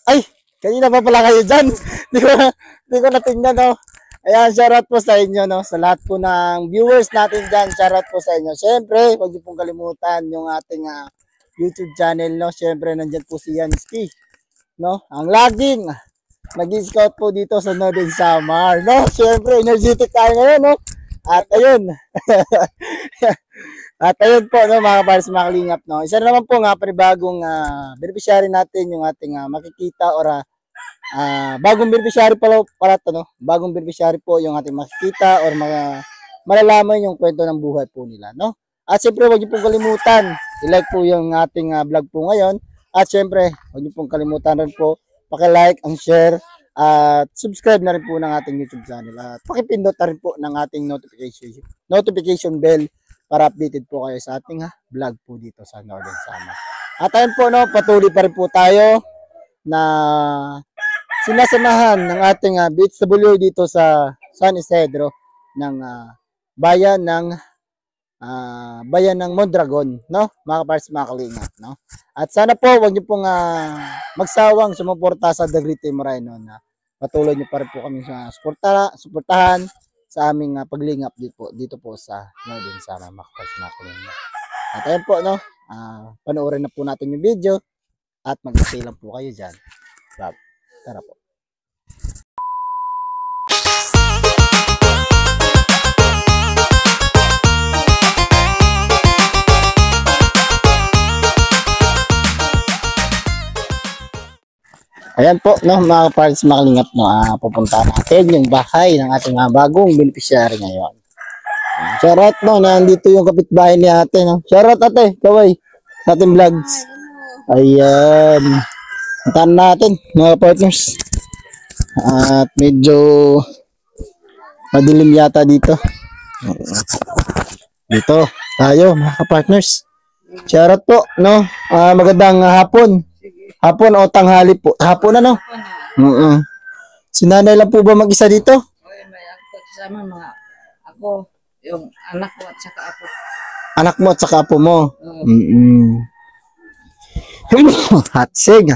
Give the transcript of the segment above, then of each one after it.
Ay, kanina pa pala kayo dyan. Di ko natingnan, no. Ayan, shoutout po sa inyo, no. Sa lahat po ng viewers natin dyan, shoutout po sa inyo. Siyempre, huwag niyo pong kalimutan yung ating YouTube channel, no. Siyempre, nandyan po si Yansky, no. Ang laging nag-scout po dito sa Northern Samar, no. Siyempre, energetic tayo ngayon, no. At ayun. At ayun po, no, mga kapars, mga kalingap, no. Isa na naman po nga panibagong beneficiary natin yung ating makikita or bagong beneficiary pala to, no. Bagong beneficiary po yung ating makikita or malalaman yung kwento ng buhay po nila, no. At siyempre, huwag niyo pong kalimutan, i-like po yung ating vlog po ngayon. At siyempre, huwag niyo pong kalimutan rin po, paki-like and share at subscribe na rin po ng ating YouTube channel. At pakipindot na rin po ng ating notification bell para updated po kayo sa ating vlog po dito sa Northern Samar. At ayun po, no, patuloy pa rin po tayo na sinasamahan ng ating BHW dito sa San Isidro ng bayan ng Mondragon, no, mga kapars, mga kalingap, no. At sana po wag niyo pong magsawang sumuporta sa The Great Team Moreno na patuloy niyo pa rin po kami sa suportahan sa aming paglingap dito po sa Northern Samar, mga kapars, mga kalingap. At ayun po, no, panoorin na po natin yung video at mag-stay lang po kayo dyan. Tara po. Ayan po, no, mga kapars, mga kalingap, no, pupunta natin yung bahay ng ating bagong beneficiary ngayon. Shoutout, no, nandito yung kapitbahay ni ate, no. Shoutout, ate, kaway, natin vlogs. Ayan. Puntahan natin, mga partners. At medyo madilim yata dito. Dito tayo, mga partners. Shoutout po, no. Magandang hapon. Hapon o tanghali po. Hapon na, no? Sinanay lang po ba mag-isa dito? Okay, may ako kasama mga ako, yung anak ko at saka apo. Anak mo at saka apo mo? Hatsig.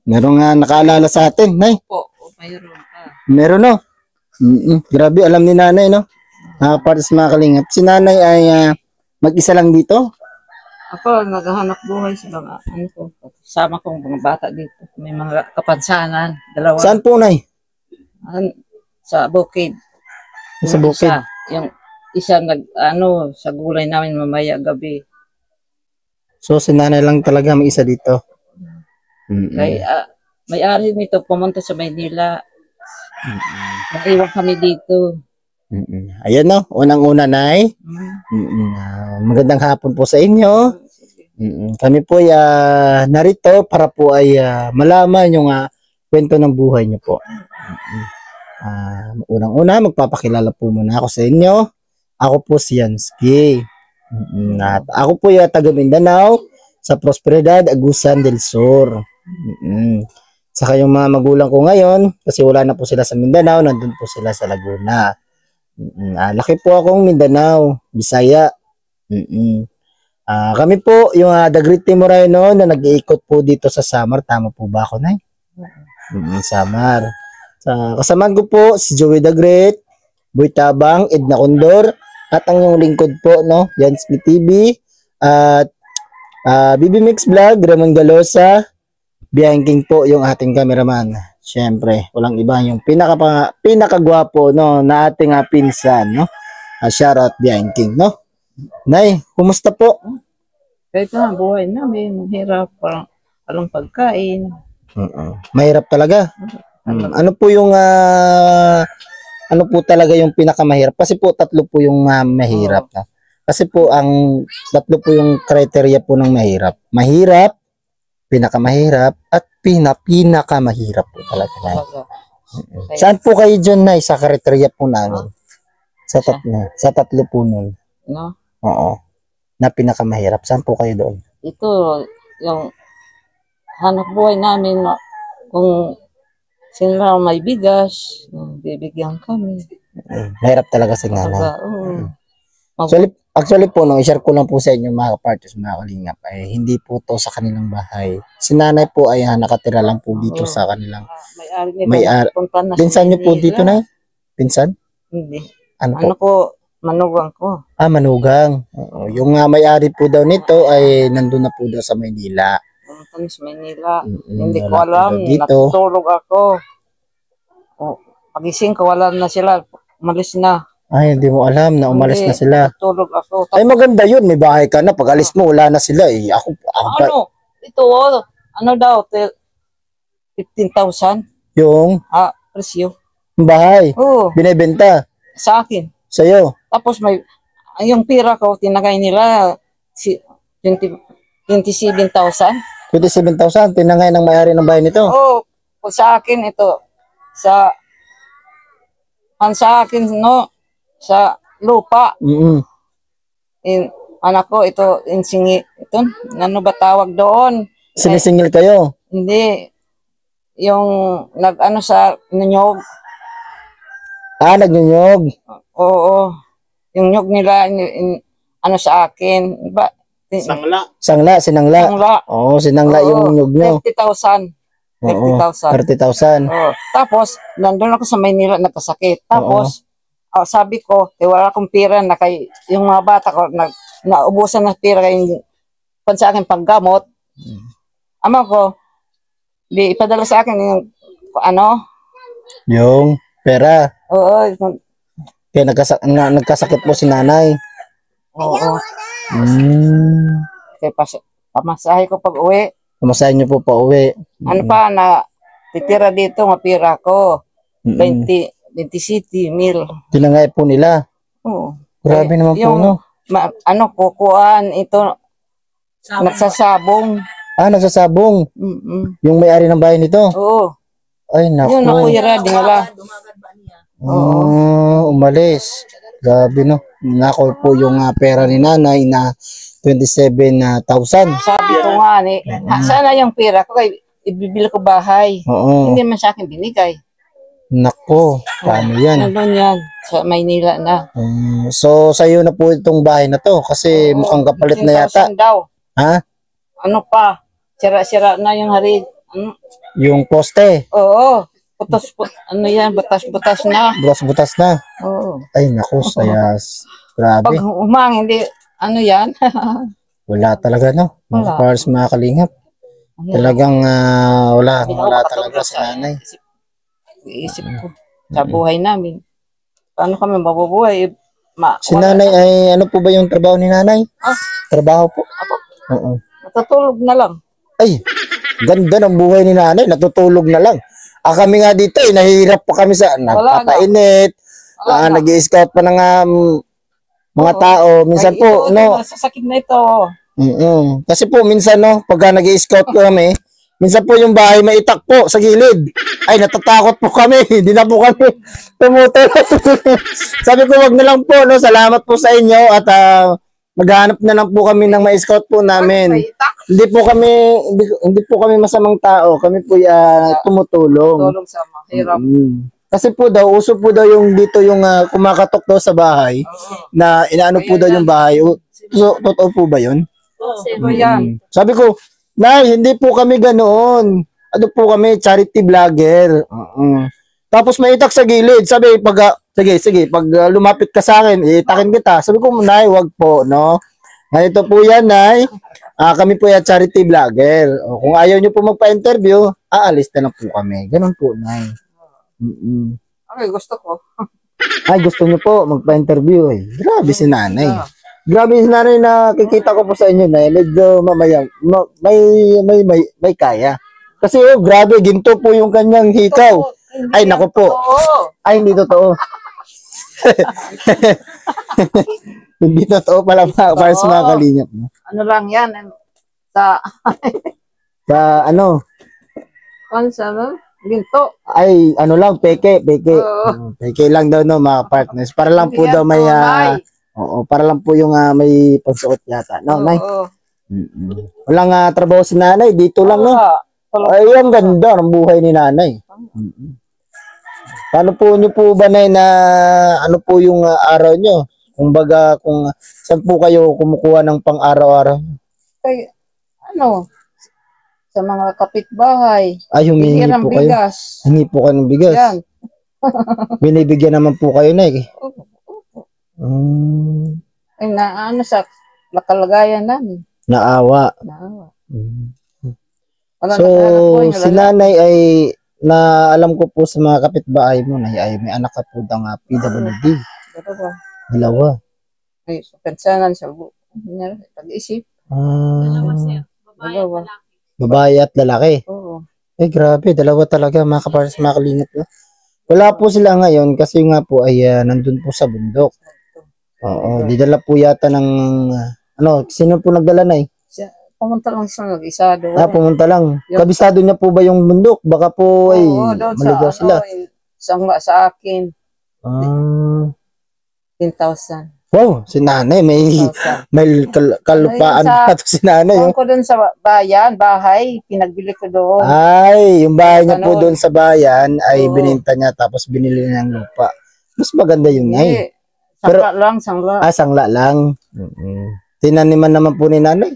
Meron nga nakaalala sa atin, nay. Po, mayroon ka. Meron, no? Grabe, alam ni nanay, no? Para sa mga kalingap. Si nanay ay mag-isa lang dito? Ako, naghahanap buhay sa mga, ano ko, kasama kong mga bata dito. May mga kapansanan, dalawa. Saan po, nay? Sa bukid. Sa bukid? Yung isa sa gulay namin mamaya gabi. So, si nanay lang talaga mag-isa dito? Kaya, may-ari nito pumunta sa Maynila. Nag-iwan kami dito. Ayan, no, unang-una, nay. Magandang hapon po sa inyo. Kami po ay narito para po ay malaman yung kwento ng buhay niyo po. Unang-una, magpapakilala po muna ako sa inyo. Ako po si Yansky. At ako po ay taga Mindanao sa Prosperidad, Agusan del Sur. Saka yung mga magulang ko ngayon, kasi wala na po sila sa Mindanao, nandun po sila sa Laguna. Laki po akong Mindanao, Bisaya. Kami po yung The Great Team Moreno na nag-iikot po dito sa Samar. Tama po ba ako, nay? Samar. Kasamahan ko po si Joey the Great, Boy Tabang, Edna Condor, at ang yung lingkod po, no, Yansky TV, at BB Mix Vlog, Ramon Galosa, Bianking po yung ating cameraman. Siyempre, walang iba yung pinakagwapo, no, na ating pinsan, no. Shoutout Bianking, no. Nay, kumusta po? Kahit na, buhay namin, hirap, parang alang pagkain. Mahirap talaga. Ano po yung ano po talaga yung pinakamahirap? Kasi po tatlo po yung mahirap na. Kasi po ang tatlo po yung criteria po ng mahirap. Mahirap, pinakamahirap, at pinakamahirap po talaga. Saan po kayo dyan, nay, sa criteria po namin? Sa tatlo po nun. No? Oo. Na pinakamahirap. Saan po kayo doon? Ito, yung hanap buhay namin, kung sila may bigas, bibigyan kami. Mahirap talaga si nanay. Actually po, no, i-share ko lang po sa inyo mga partners, mga kalingap, ay hindi po to sa kanilang bahay. Si nanay po ay nakatira lang po dito Oo. sa kanilang May-ari nila may-ari. punta na sa Pinsan niyo po Manila. dito na? Pinsan? Hindi. Ano po? Ano ko, manugang ko. Manugang. Oo. Yung may-ari po daw nito ay nandun na po daw sa Maynila. Pumunta na sa Manila. Mm-mm, Hindi ko wala po alam. daw dito. Natutulog ako. Pagising ko, wala na sila. Umalis na. Ay, hindi mo alam na umalis Hindi, na sila. Natutulog ako. Ay, maganda yun. May bahay ka na. Pag alis mo, wala na sila eh. Ako Ano? Ito, ano daw? 15,000? yung Presyo. bahay, Oo, binibenta sa akin. sa'yo. Tapos yung pira ko, tinagay nila, 27,000. 27,000, tinangay ng may-ari ng bahay nito. Oo, sa akin ito, sa akin, no, sa lupa. Mm-mm. Anak ko, ito, ito, ano ba tawag doon? Sinisingil kayo. Hindi, yung nag-ano sa nyog. Nagnyunyog. Oo, yung nyog nila, ano sa akin, ba? Sangla, sinangla. Sangla. Oo, sinangla yung nyug nyo. 30,000. Oo, 30,000. 30,000. Oo. Tapos, nandun ako sa Maynila, nagkasakit. Tapos, sabi ko, wala akong pira na yung mga bata ko, naubusan ng pira kay sa akin panggamot. Ama ko, di ipadala sa akin yung, Yung pera. oo, Kaya nagkasakit po si nanay. oo. Kaya pamasahe ko pag uwi. Pamasahin niyo po pa uwi. Ano pa, titira dito, nga pira ko. 27,000. Tinangay po nila. Oo. Grabe naman po, no? Kukuhaan, ito, nagsasabong. Nagsasabong. Yung may-ari ng bahay nito. Oo. Ay, Yun, naku. nakuyara, dingala. Umalis. Grabe, no? Nako po yung pera ni nanay na 27,000. Sabi ko nga, sana yung pira ko, kay ibibili ko bahay. Oo. Hindi man sa akin binigay. Nako, paano yan? Nandun yan, sa Maynila na. So, sa'yo na po itong bahay na to kasi mukhang kapalit na yata. 15,000 daw. Ha? Ano pa? Sira-sira na yung hari. Yung poste. Oo. Ano yan, butas-butas na. Butas-butas na. Oo. Ay, naku, sayas. Grabe. Pag hindi, ano yan? Wala talaga, no? Mga Wala. pars, mga kalingap. Talagang wala talaga sa nanay. Iisip ko sa buhay namin. Paano kami mabubuhay? Si nanay ay, ano po ba yung trabaho ni nanay? Trabaho po. Oo. Natutulog na lang. Ay, ganda ng buhay ni nanay. Natutulog na lang. Kami nga dito, nahihirap pa kami sa nagpapainit. Nag-i-scout pa ng mga tao. Minsan po, no? Sasakit na ito. Kasi po, minsan, no, pagka nag-i-scout kami, minsan po yung bahay may itak po sa gilid. Ay, natatakot po kami. Hindi na po kami tumutulog. Sabi ko, wag na lang po, no? Salamat po sa inyo at maghanap na lang po kami ng ma-scout po namin. Hindi po kami masamang tao. Kami po tumutulong. Tulong sa mahirap. Kasi po daw, uso po daw yung dito yung kumakatok daw sa bahay na inaano po daw yung bahay. So, totoo po ba yun? Sino yan? Sabi ko, Nay, hindi po kami ganoon. Ano po kami, charity vlogger. Tapos may itak sa gilid. Sabi, sige, pag lumapit ka sa akin, itakin kita. Sabi ko, Nay, wag po, no? Ganito po yan, Nay. Kami po yan, charity vlogger. Kung ayaw nyo po magpa-interview, aalis na lang po kami. Ganun po, Nay. Okay, gusto ko. Ay, gusto nyo po magpa-interview eh. Grabe si nanay. Grabe si nanay na kikita ko po sa inyo na medyo mamaya, may kaya. Kasi grabe, ginto po yung kanyang hikaw. Ay, naku po. Ay, hindi totoo. Hindi totoo pala para sa mga kalingap. Ano lang yan? Ano? Ginto. Ay, ano lang, peke. Peke lang daw, no, mga partners. Para lang po daw may, para lang po yung may pagsuot yata. No, Nay? Walang trabaho si nanay, dito lang, no? Ay, ang ganda ng buhay ni nanay. Paano po nyo po ba, Nay, na ano po yung araw nyo? Kumbaga, kung saan po kayo kumukuha ng pang-araw-araw? Kay, ano, sa mga kapitbahay. Ay, humihingi Bihirang po kayo. bigas. Hingi po kayo ng bigas. Yan. Binibigyan naman po kayo, Nay. Opo. Ay, ano sa kalagayan namin. Naawa. Naawa. Mm. Wala So, naghahanap po, yung si lalaki. nanay ay, na alam ko po sa mga kapitbahay mo, Nay, ay may anak ka po ng PWD. Dalawa. Dalawa. Ay, kansanan sa pag-isip. Dalawa. Babae at lalaki. Oo. Eh, grabe, dalawa talaga, mga kapares, mga kalingap. No? Wala po sila ngayon kasi nga po ay nandun po sa bundok. Oo, didala po yata ng, sino po nagdala, Nay? Pumunta lang sa mag-isa doon. Pumunta lang. Kabisado niya po ba yung bundok? Baka po ay doon maligaw sila. Sa akin, Ah. 10,000. Wow, si nanay, may 10,000. kalupaan Ayun, pa to si nanay. Doon ko doon sa bahay, pinagbili ko doon. Ay, yung bahay niya po Ganun. doon sa bayan ay Oo. bininta niya tapos binili niya ng lupa. Mas maganda yun, Nay. Sangla lang. Sangla lang. Tinaniman naman po ni nanay.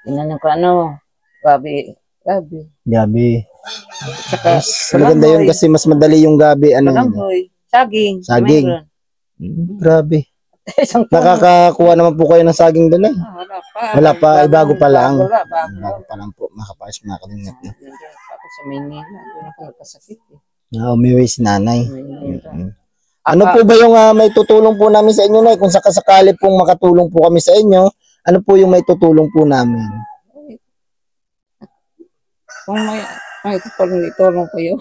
Tinanong ko gabi. Gabi. Saka, Mas maganda yun kasi mas madali yung gabi. Kalamboy. Saging. Saging. Mayroon. Grabe. Isang puno. Nakakakuha naman po kayo ng saging doon, eh. Wala pa. Wala pa, ay bago pa lang. Bago. Bago pa lang po, makapayos mga kalingap. No? Ako sa Maynila. Doon ako nagkasakit. Umiwi si nanay. Maynila. Ano po ba yung may tutulong po namin sa inyo, Nay? Kung sakasakali pong makatulong po kami sa inyo, ano po yung may tutulong po namin? Kung may tutulong kayo.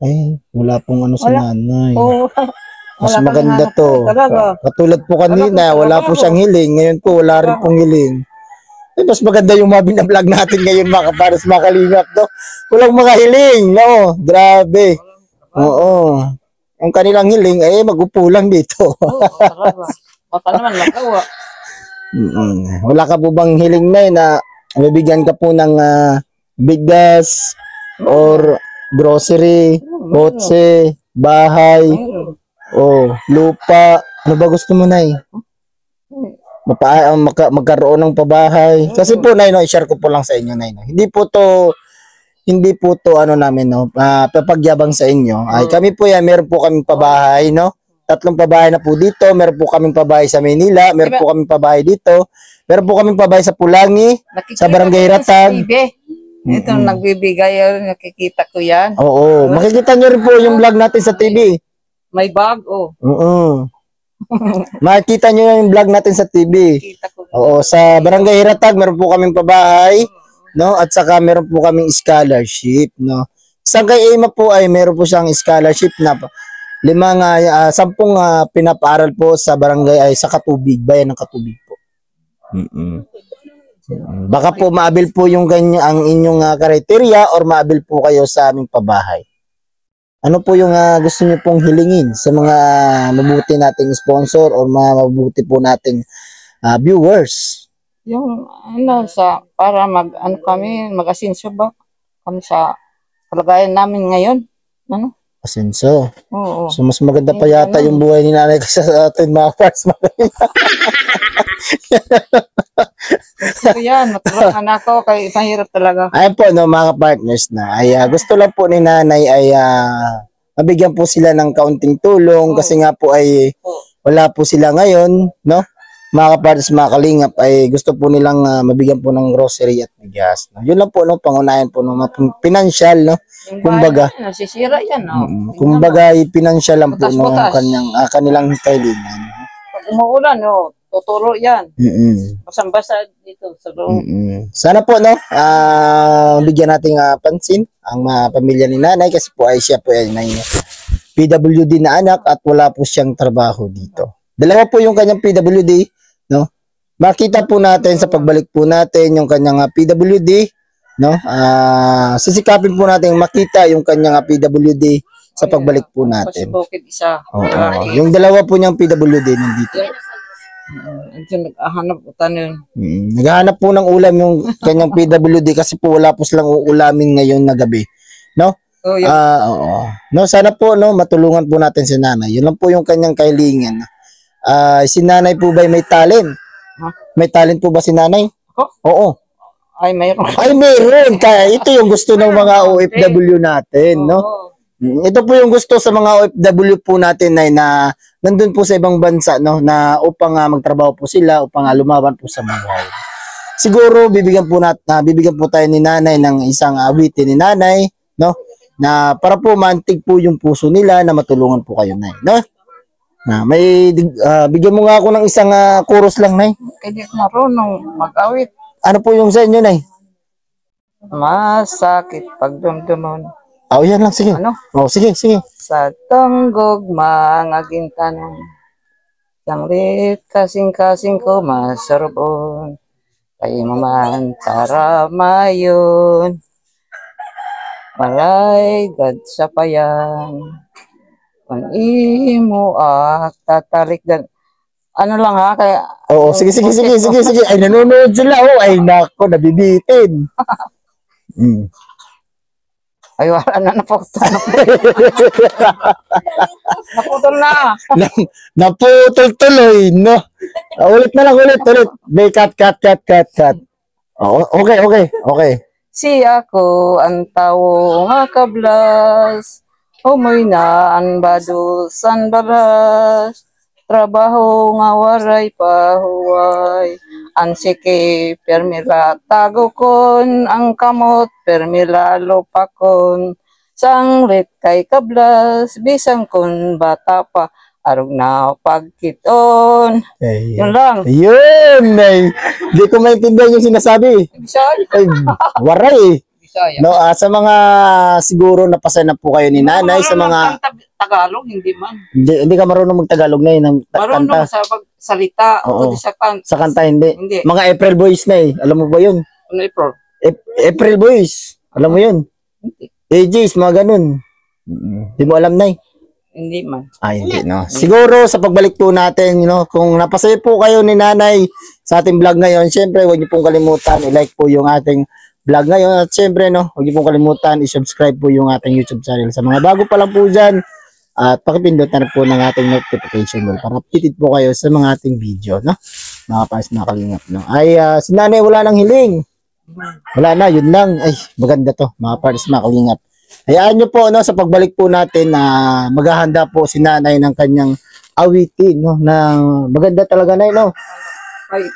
Ay, wala pong sa Wala. nanay. Oo. Mas Wala kang maganda hanap to. talaga. Katulad po kanina, wala po siyang hiling. Ngayon po, wala rin pong hiling. Eh, mas maganda yung mga binablog natin ngayon, mga kapares, mga kalingap, no? Walang mga hiling, no? Grabe. Oo. Ang kanilang hiling, magupo lang dito. Oo, talaga. Baka naman magawa. Wala ka po bang hiling na mabibigyan ka po ng bigas or grocery, kotse, bahay, lupa? Ano ba gusto mo, Nay? Magkaroon ng pabahay. Kasi po, Nay, i-share ko po lang sa inyo, Nay. Hindi po to namin, papagyabang sa inyo. Ay, kami po yan, meron po kaming pabahay, no? 3 pabahay na po dito. Meron po kaming pabahay sa Maynila. Meron po kaming pabahay dito. Meron po kaming pabahay sa Pulangi, sa Barangay Ratag. Ito, nagbibigay, nakikita ko yan. Oo. Makikita nyo rin po yung vlog natin sa TV. May bag, Oo. Makikita nyo yung vlog natin sa TV. Kita ko. Oo. Sa Barangay Ratag, meron po kaming pabahay. No? At saka meron po kaming scholarship. No? Sa kay Emma po ay meron po siyang scholarship na 10 pinapaaral po sa barangay ay sa Katubig, bayan ng Katubig po. Baka po maabil po yung ang inyong kriteria or maabil po kayo sa aming pabahay. Ano po yung gusto niyo pong hilingin sa mga mabuti nating sponsor or mga mabuti po nating viewers? Yung para kami mag-asenso ba? Kami sa kalagayan namin ngayon. Ano? Asenso. Oo. So mas maganda pa yata yung buhay ni nanay kasi sa atin mga parts. Gusto ko yan. Matulungan ako. Kaya mahirap talaga. Ayun po, mga partners na. Ay, gusto lang po ni nanay ay mabigyan po sila ng kaunting tulong kasi nga po ay wala po sila ngayon, no? Mga partners, mga kalingap ay gusto po nilang mabigyan po ng grocery at bigas. No? Yun lang po, no? Pangunayan po ng financial, no? Kumbaga, nasisira yan, no? Kumbaga, financial lang po no, Butas-butas. kanilang kailangan. Pag umuulan, no? Tuturo yan. Basang-basa dito sa loob. Sana po, no? Bigyan natin pansin ang pamilya ni nanay kasi po ay siya po ay may PWD na anak at wala po siyang trabaho dito. Dalawa po yung kanyang PWD, no? Makita po natin sa pagbalik po natin yung kanyang PWD, no? Sisikapin po natin makita yung kanyang PWD sa pagbalik po natin. Bukid isa. Yung dalawa po niyang PWD nandito. Naghahanap po tayo. Naghahanap po ng ulam yung kanyang PWD kasi po wala po silang uulamin ngayon na gabi, no? Oo. No, sana po, no, matulungan po natin si nanay. Yun lang po yung kanyang kahilingan. Si nanay po ba may talent? Ha? May talent po ba si nanay? Ako? Oo. Ay, mayroon. Ay, meron. Kaya ito yung gusto ng mga OFW natin, no? Oo. Ito po yung gusto sa mga OFW po natin na nandun po sa ibang bansa, no? Na upang magtrabaho po sila, upang lumaban po sa buhay. Siguro bibigyan po tayo ni nanay ng isang awitin ni nanay, no? Na para po mantig po yung puso nila na matulungan po kayo, nay, no? Bigyan mo nga ako ng isang chorus lang, nay. Hindi ko marunong mag-awit. Ano po yung sa inyo, nay? Masakit pagdumdumon. Yan lang, sige. Ano? Sige. Sa tunggog mga gintanong. Sanglit kasing-kasing ko masarapon. Kay maman taramayon. Malay gad sa payan. Kung imo tatalikdan. Ano lang ha, kaya... Oo, sige. Ay, nanonood sila. Ay, nako, nabibitin. Ay, wala na naputol. Naputol na. Naputol tuloy, no? Ulit. May cut. Okay. Si ako ang tao nga kablas. Humoy na ang badus ang baras. Trabaho nga waray pahuway. Ang siki permila tago kon. Ang kamot permila lupakon. Sanglit kay kablas. Bisang kon bata pa. Arog na pagkiton. Yun lang. Yun, ay. Di ko maintindihan yung sinasabi. Bisaya. Ay, waray. Bisaya. No, sa mga siguro napasay na po kayo ni nanay, sa mga Tagalog, hindi man. hindi ka marunong magtagalog na ng Marunong kanta. sa pagsalita o Oo. sa kanta. Sa kanta hindi. Hindi. Mga April Boys na Alam mo ba yun? Ano ipro? April Boys. Alam mo yun? Hindi. AJs, mga ganun. Di mo alam, nay? Hindi man. Hindi, no? Siguro, sa pagbalik po natin, kung napasaya po kayo ni nanay sa ating vlog ngayon, syempre, huwag niyo pong kalimutan, i-like po yung ating vlog ngayon. At syempre, huwag niyo pong kalimutan, i-subscribe po yung ating YouTube channel. Sa mga bago pa lang po dyan, at pakipindot na po ng ating notification bell para updated po kayo sa mga ating video, no? Mga pans, mga kalingap, no? Ay, si nanay wala nang hiling. Wala na, yun lang. Ay, maganda to, mga pans, mga kalingap. Hayaan nyo po, sa pagbalik po natin na maghahanda po si nanay ng kanyang awitin, no? Na maganda talaga, nay, no? Ay,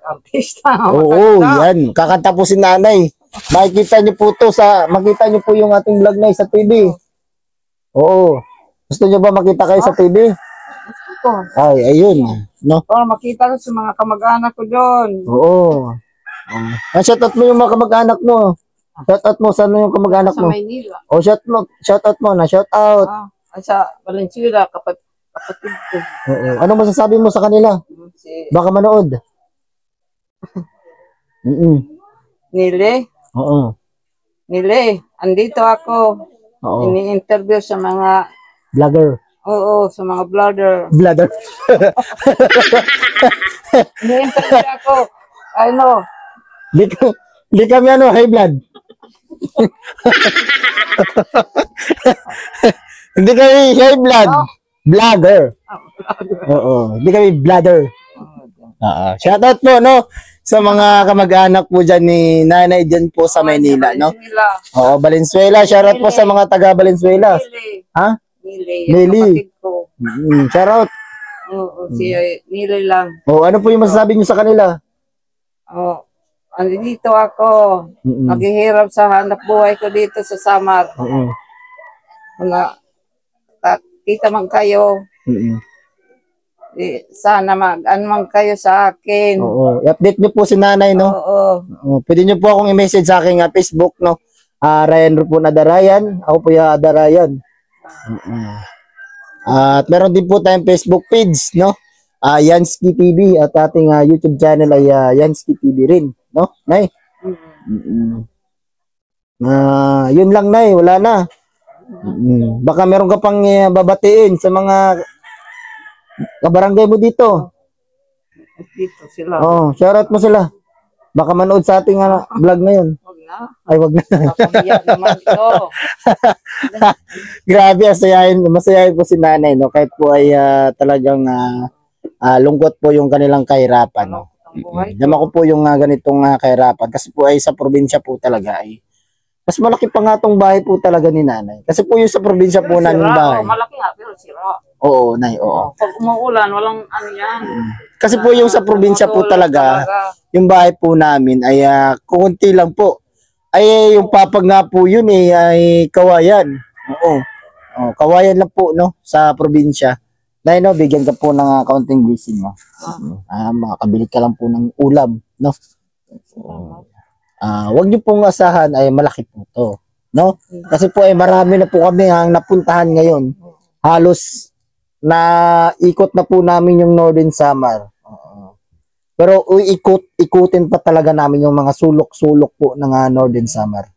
artista. Oo, yan. Kakanta po si nanay. Makikita nyo po makita nyo po yung ating vlog na sa TV. Oo. Gusto nyo ba makita kayo sa TV? Gusto. Ay, ayun. No? Para makita ko sa mga kamag-anak ko doon. Oo. Shoutout mo yung mga kamag-anak mo. Shoutout mo, saan yung kamag-anak Sa mo? Maynila. Shoutout mo na, shoutout. Sa Valenzuela, kapatid ko. Oo. Ano masasabi mo sa kanila? Baka manood. Nile, Oo. andito ako. Oo. Ini-interview sa mga, Vlogger. sa mga blogger. Vlogger. Ini-interview ako. Di kami high blood. Hindi kami high blood. Vlogger. Oo. Hindi kami bladder. Shoutout po, sa mga kamag-anak po dyan ni nanay dyan po sa Maynila, no? Oo, Valenzuela. Shoutout po sa mga taga Valenzuela. Ha? Nile. Nili. Kapatid ko. Shoutout. Oo, si Nile lang. Ano po yung masasabi nyo sa kanila? Andito ako. Naghihirap sa hanap buhay ko dito sa Samar. Kita man kayo. Sana mag-anman kayo sa akin. Oo. I-update nyo po si nanay, no? Oo. Pwede nyo po akong i-message sa aking Facebook, no? Ryan Rupon Adarayan. Ako po yung Adarayan. At meron din po tayong Facebook page, no? Yansky TV. At ating YouTube channel ay Yansky TV rin, no? Nay? Yun lang, nay. Wala na. Baka meron ka pang babatiin sa mga kabarangay mo dito. Dito sila. Shoutout mo sila. Baka manood sa ating vlog na yun. na. Ay, wag na. Nakahiya naman ito. Grabe, masayahin po si nanay, no? Kahit po ay talagang lungkot po yung kanilang kahirapan, no? Ang buhay ko. Dama ko po yung ganitong kahirapan kasi po ay sa probinsya po talaga ay mas malaki pa nga tong bahay po talaga ni nanay. Kasi po yung sa probinsya po namin bahay. Malaki nga, pero sira. Oo, nay, oo. Pag umuulan, walang ano yan. Kasi po yung sa probinsya po talaga, yung bahay po namin ay kukunti lang po. Ay yung papag nga po yun ay kawayan. Oo. Oh, kawayan lang po no sa probinsya. Nay no, bigyan ka po ng kaunting blessing mo. Makakabili ka lang po ng ulam, no? Wag niyo pong asahan ay malaki po to, no? Kasi po ay marami na po kami ang napuntahan ngayon. Halos na ikot na po namin yung Northern Samar. Pero ikutin pa talaga namin yung mga sulok-sulok po ng Northern Samar.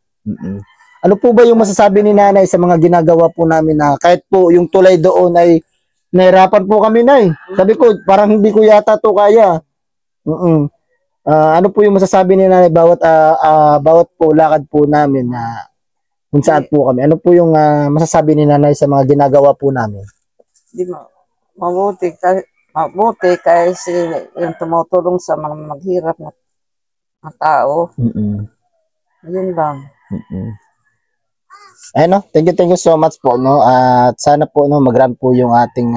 Ano po ba yung masasabi ni nanay sa mga ginagawa po namin na kahit po yung tulay doon ay nahirapan po kami nay. Sabi ko parang hindi ko yata to kaya. Ano po yung masasabi ni nanay bawat po lakad po namin na kung saan po kami? Ano po yung masasabi ni nanay sa mga ginagawa po namin? Di mabuti kasi yung tumutulong sa mga maghirap na tao. Yun lang. No, thank you so much po no. At sana po no mag-grant po yung ating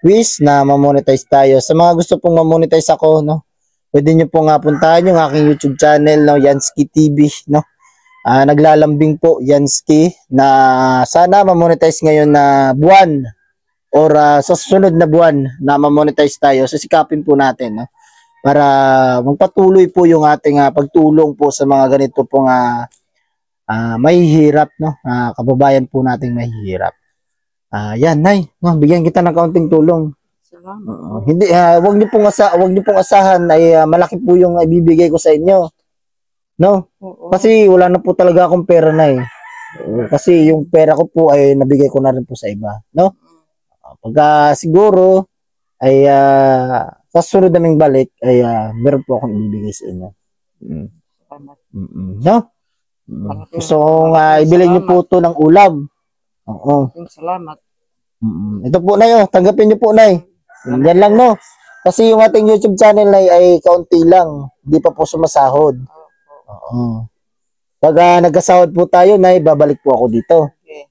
wish na ma-monetize tayo. Sa mga gusto pong ma-monetize ako no, pwede niyo pong puntahan yung aking YouTube channel no, Yansky TV no. Naglalambing po Yansky na sana ma-monetize ngayon na buwan or sa susunod na buwan na ma-monetize tayo. So sikapin po natin no para magpatuloy po yung ating pagtulong po sa mga ganito pong mahihirap no, kababayan po nating mahihirap. Yan nay, no, bigyan kita ng kaunting tulong. Hindi wag niyo pong asahan ay malaki po yung ibibigay ko sa inyo. No? Kasi wala na po talaga akong pera na kasi yung pera ko po ay nabigay ko na rin po sa iba, no? Pagka siguro ay sa sunod naming balik ay meron po akong ibibigay sa inyo. No? Gusto kong ibili niyo po to ng ulam. Oo. Salamat. Ito po na tanggapin niyo po nay. Yan lang no. Kasi yung ating YouTube channel ay kaunti lang. Hindi pa po sumasahod. Oo. Pag nagkasahod po tayo nay, babalik po ako dito. Okay.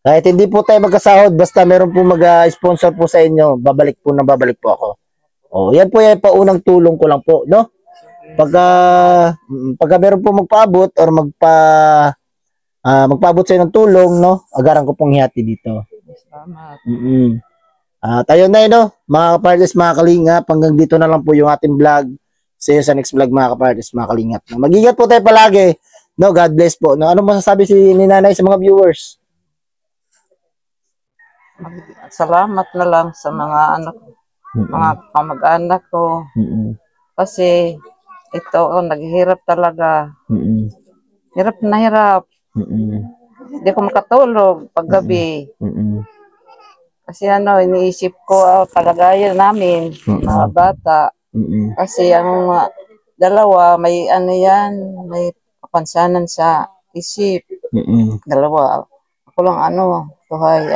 Kahit hindi po tayo magkasahod, basta meron po mag-sponsor po sa inyo, babalik po po ako. Yan po yung paunang tulong ko lang po, no? Pagka meron po magpaabot or magpaabot sa ng tulong, no? Agaran ko pong hiyati dito. Salamat. Tayo na no, mga kapartners, mga kalingap, hanggang dito na lang po yung ating vlog. See you sa next vlog mga kapartners, mga kalingap. Mag-ingat po tayo palagi. No, God bless po. No, ano masasabi ni nanay sa mga viewers? Salamat na lang sa mga anak, mga kamag-anak ko. Kasi ito, naghihirap talaga. Hirap na hirap. Hindi ko makatulog paggabi. Kasi iniisip ko kalagayan namin, mga bata. Kasi ang dalawa, may may kapansanan sa isip. Dalawa. Ako lang tuhay.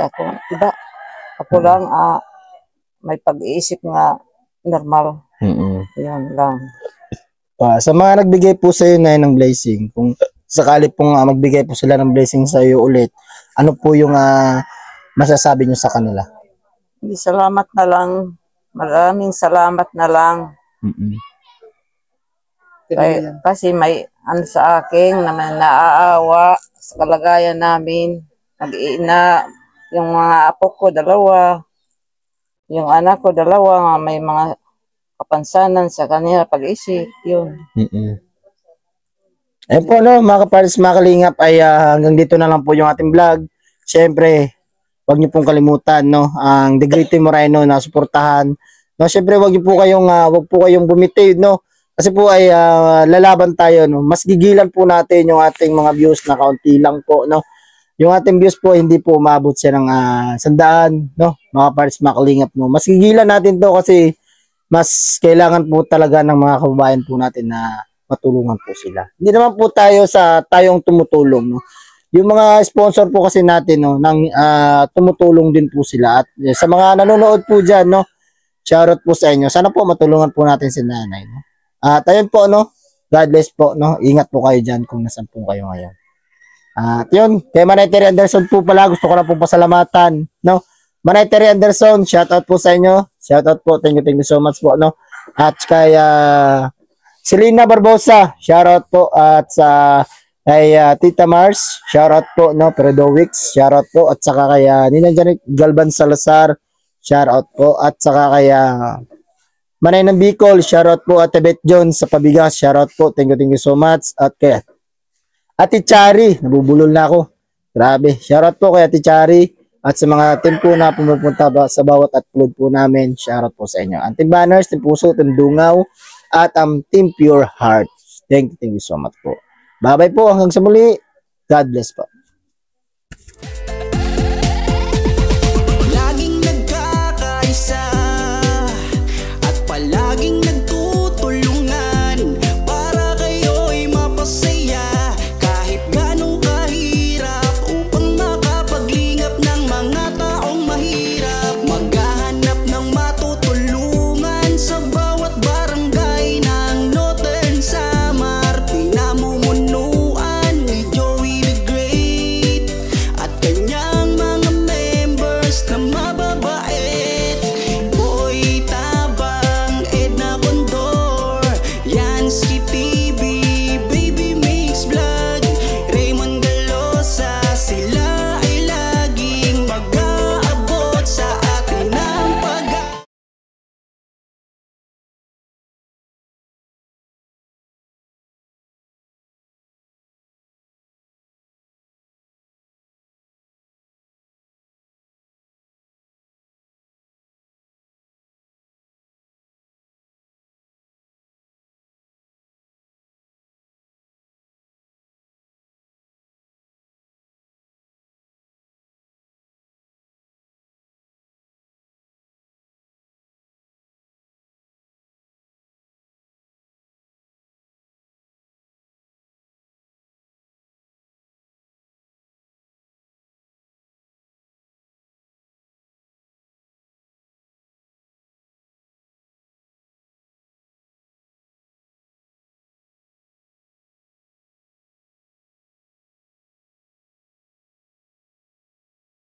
Ako lang may pag-iisip nga normal. Yan lang. Sa mga nagbigay po sa iyo na ng blessing, kung sakali pong magbigay po sila ng blessing sa iyo ulit, ano po yung masasabi niyo sa kanila? Salamat na lang. Maraming salamat na lang. Kasi may sa akin na may naaawa sa kalagayan namin. Nag-iina, yung mga apo ko, 2. Yung anak ko, 2. May mga kapansanan sa kanila pag-isip. Yun. Ayun po no, mga kapares, mga kalingap, ay hanggang dito na lang po yung ating vlog. Siyempre, wag niyo pong kalimutan no, ang The Great Team Moreno na suportahan. No, siyempre wag po kayong bumitiw no. Kasi po ay lalaban tayo no. Mas gigilan po natin yung ating mga views na kaunti lang po no. Yung ating views po hindi po umabot siya ng 100 no, mga kapares, mga kalingap no. Mas gigilan natin to kasi mas kailangan po talaga ng mga kababayan po natin na matulungan po sila. Hindi naman po tayong tumutulong, no. Yung mga sponsor po kasi natin, no, tumutulong din po sila. At sa mga nanonood po diyan, no, shoutout po sa inyo. Sana po matulungan po natin si nanay, no. At ayun po, no. God bless po, no. Ingat po kayo diyan kung nasaan po kayo ngayon. At yun, kay Manay Terry Anderson po pala, gusto ko na po pasalamatan, no. Manay Terry Anderson, shoutout po sa inyo. Shoutout po, thank you so much po, no. At kay Selena Barbosa, shoutout po. At kay Tita Mars, shoutout po, no. Fredo Wicks, shoutout po. At saka kay Nina Janet Galban Salazar, shoutout po. At saka kay Manay ng Bicol, shoutout po. At Tebet Jones sa Pabigas, shoutout po. Thank you so much. At kay Ate Chari, nabubulol na ako. Grabe, shoutout po kay Ate Chari. At sa mga team po na pumupunta sa bawat upload po namin, shoutout po sa inyo. Ang Team Banners, Team Puso, Team Dungaw, at Team Pure Heart. Thank you so much po. Bye-bye po, hanggang sa muli. God bless po.